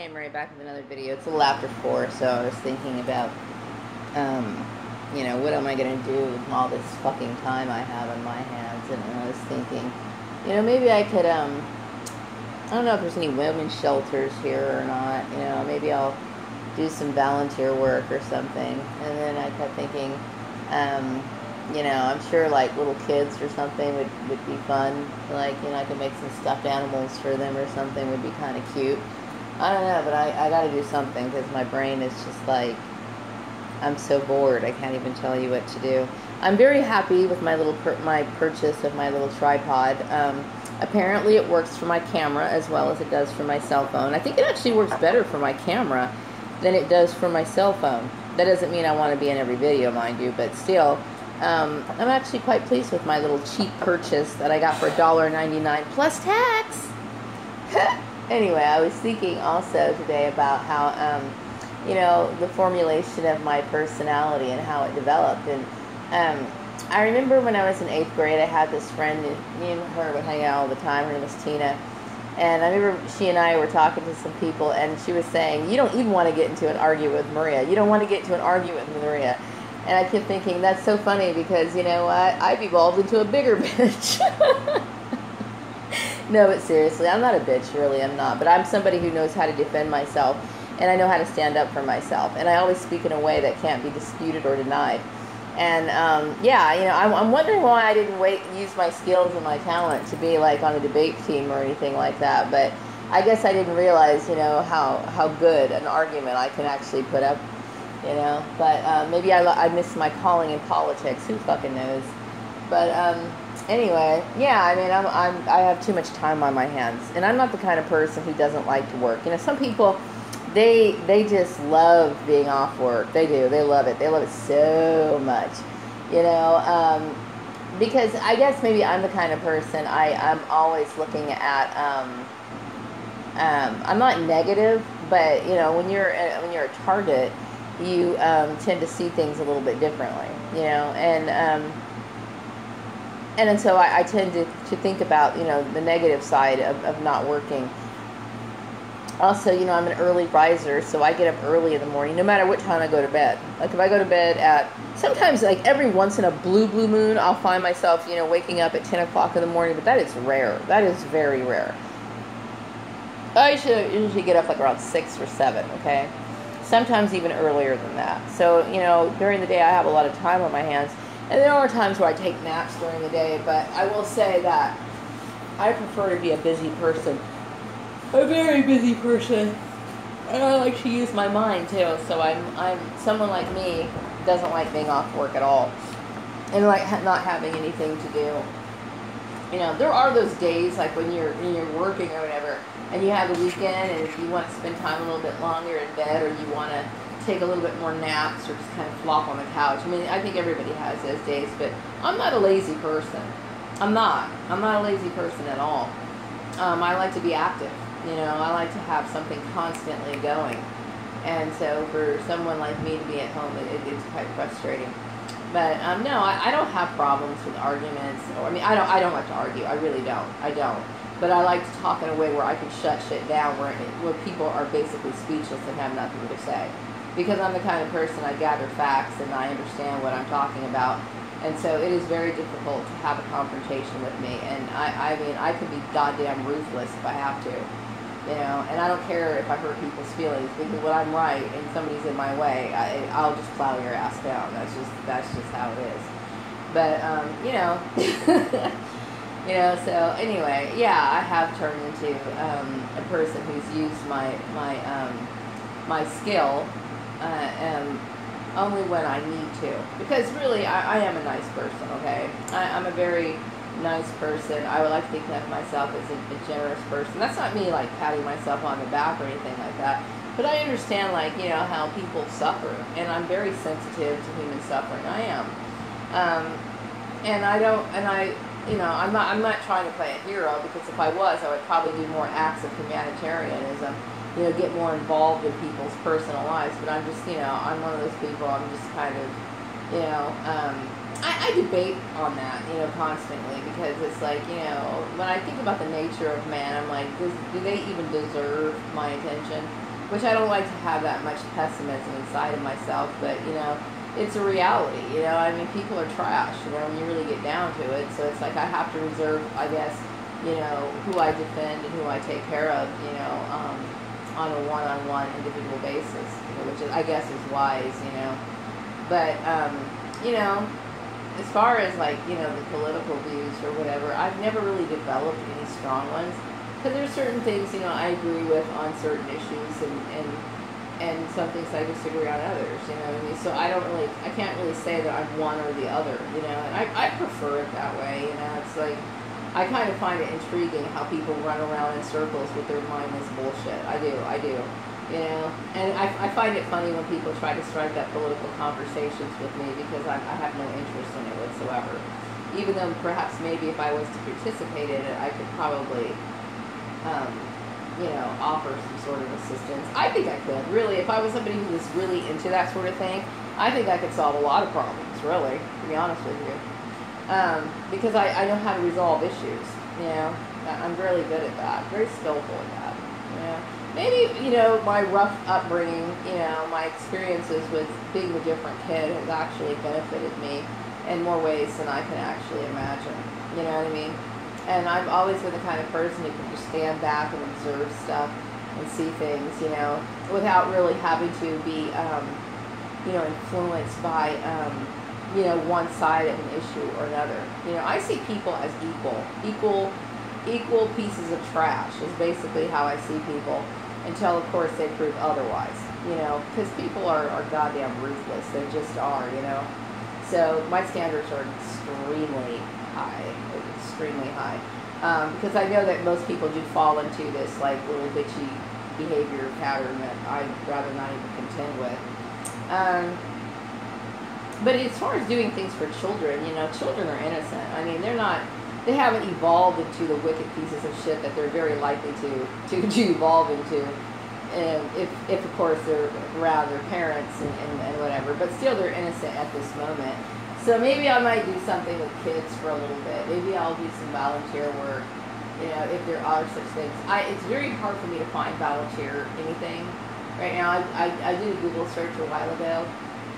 Hey, I'm right back with another video. It's a little after 4, so I was thinking about, what am I going to do with all this fucking time I have on my hands? And I was thinking, maybe I could, I don't know if there's any women's shelters here or not. Maybe I'll do some volunteer work or something. And then I kept thinking, I'm sure like little kids or something would be fun. Like, I could make some stuffed animals for them or something would be kind of cute. I don't know, but I got to do something because my brain is just like, I'm so bored. I can't even tell you what to do. I'm very happy with my little my purchase of my little tripod. Apparently it works for my camera as well as it does for my cell phone. I think it actually works better for my camera than it does for my cell phone. That doesn't mean I want to be in every video, mind you, but still, I'm actually quite pleased with my little cheap purchase that I got for $1.99 plus tax. Anyway, I was thinking also today about how, the formulation of my personality and how it developed. And I remember when I was in 8th grade, I had this friend, me and her would hang out all the time. Her name was Tina. And I remember she and I were talking to some people, and she was saying, you don't even want to get into an argument with Maria. You don't want to get into an argument with Maria. And I kept thinking, that's so funny because, you know what, I've evolved into a bigger bitch. No, but seriously, I'm not a bitch, really, I'm not. But I'm somebody who knows how to defend myself, and I know how to stand up for myself. And I always speak in a way that can't be disputed or denied. And, I'm wondering why I didn't use my skills and my talent to be, like, on a debate team or anything like that. But I guess I didn't realize, how good an argument I can actually put up, But maybe I missed my calling in politics. Who fucking knows? But, anyway, yeah, I have too much time on my hands, and I'm not the kind of person who doesn't like to work. Some people, they just love being off work. They do. They love it. They love it so much, because I guess maybe I'm the kind of person, I'm always looking at, I'm not negative, but, when you're a target, you tend to see things a little bit differently, and so I tend to think about, the negative side of not working. Also, I'm an early riser, so I get up early in the morning, no matter what time I go to bed. Like, if I go to bed at, sometimes, like, every once in a blue moon, I'll find myself, waking up at 10 o'clock in the morning, but that is rare. That is very rare. I usually get up, like, around 6 or 7, okay? Sometimes even earlier than that. So, during the day, I have a lot of time on my hands. And there are times where I take naps during the day, but I will say that I prefer to be a busy person. A very busy person. And I like to use my mind, too. So I'm someone like me doesn't like being off work at all. And like not having anything to do. There are those days, like when you're working or whatever, and you have the weekend, and if you want to spend time a little bit longer in bed, or you want to take a little bit more naps or just kind of flop on the couch. I think everybody has those days, but I'm not a lazy person. I'm not a lazy person at all. I like to be active. I like to have something constantly going. And so for someone like me to be at home, it's quite frustrating. But no, I don't have problems with arguments. I don't like to argue. I really don't. I don't. But I like to talk in a way where I can shut shit down, where people are basically speechless and have nothing to say. Because I'm the kind of person, I gather facts and I understand what I'm talking about. And so it is very difficult to have a confrontation with me. And I could be goddamn ruthless if I have to. And I don't care if I hurt people's feelings, because when I'm right and somebody's in my way, I'll just plow your ass down. That's just how it is. But, so anyway, yeah, I have turned into a person who's used my skill only when I need to. Because really, I am a nice person, okay? I'm a very nice person. I would like to think of myself as a generous person. That's not me, like, patting myself on the back or anything like that. But I understand, like, how people suffer. And I'm very sensitive to human suffering. I am. I'm not trying to play a hero, because if I was, I would probably do more acts of humanitarianism, get more involved in people's personal lives. But I'm just, I'm one of those people, I'm just kind of, I debate on that, constantly, because it's like, when I think about the nature of man, I'm like, do they even deserve my attention? which I don't like to have that much pessimism inside of myself, but, you know, it's a reality, you know. I mean, people are trash, you know, when you really get down to it. So it's like I have to reserve, I guess, you know, who I defend and who I take care of, you know, on a one-on-one individual basis, you know, which is, I guess, is wise, you know. But, you know, as far as, like, you know, the political views or whatever, I've never really developed any strong ones. Because there's certain things, you know, I agree with on certain issues, and some things I disagree on others, you know what I mean? So I can't really say that I'm one or the other, you know, and I prefer it that way, you know. It's like, I kind of find it intriguing how people run around in circles with their mindless bullshit. I do, you know. And I find it funny when people try to strike up political conversations with me, because I have no interest in it whatsoever. Even though perhaps maybe if I was to participate in it, I could probably, you know, offer some sort of assistance. I think I could, really. If I was somebody who was really into that sort of thing, I think I could solve a lot of problems, really, to be honest with you. Because I know how to resolve issues, you know. I'm really good at that, very skillful at that, you know. Maybe, you know, my rough upbringing, you know, my experiences with being a different kid has actually benefited me in more ways than I can actually imagine, you know what I mean? And I've always been the kind of person who can just stand back and observe stuff and see things, you know, without really having to be, you know, influenced by, you know, one side of an issue or another. You know, I see people as equal pieces of trash is basically how I see people, until, of course, they prove otherwise, you know, because people are goddamn ruthless. They just are, you know. So my standards are extremely high. Because I know that most people do fall into this, like, little bitchy behavior pattern that I'd rather not even contend with. But as far as doing things for children, you know, children are innocent. I mean, they haven't evolved into the wicked pieces of shit that they're very likely to evolve into. If of course they're around their parents and whatever, but still they're innocent at this moment. So maybe I might do something with kids for a little bit. Maybe I'll do some volunteer work, you know, if there are such things. It's very hard for me to find volunteer anything right now. I did a Google search a while ago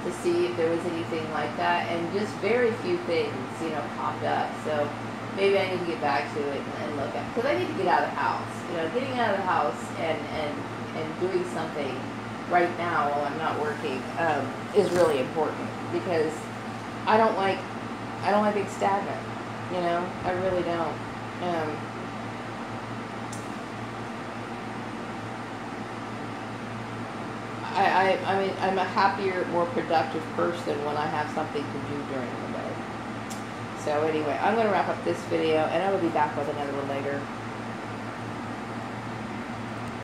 to see if there was anything like that, and just very few things, you know, popped up. So maybe I need to get back to it and look at, because I need to get out of the house. You know, getting out of the house and doing something right now while I'm not working is really important, because I don't like being stagnant, you know. I really don't. I mean, I'm a happier, more productive person when I have something to do during the day. So anyway, I'm going to wrap up this video, and I will be back with another one later.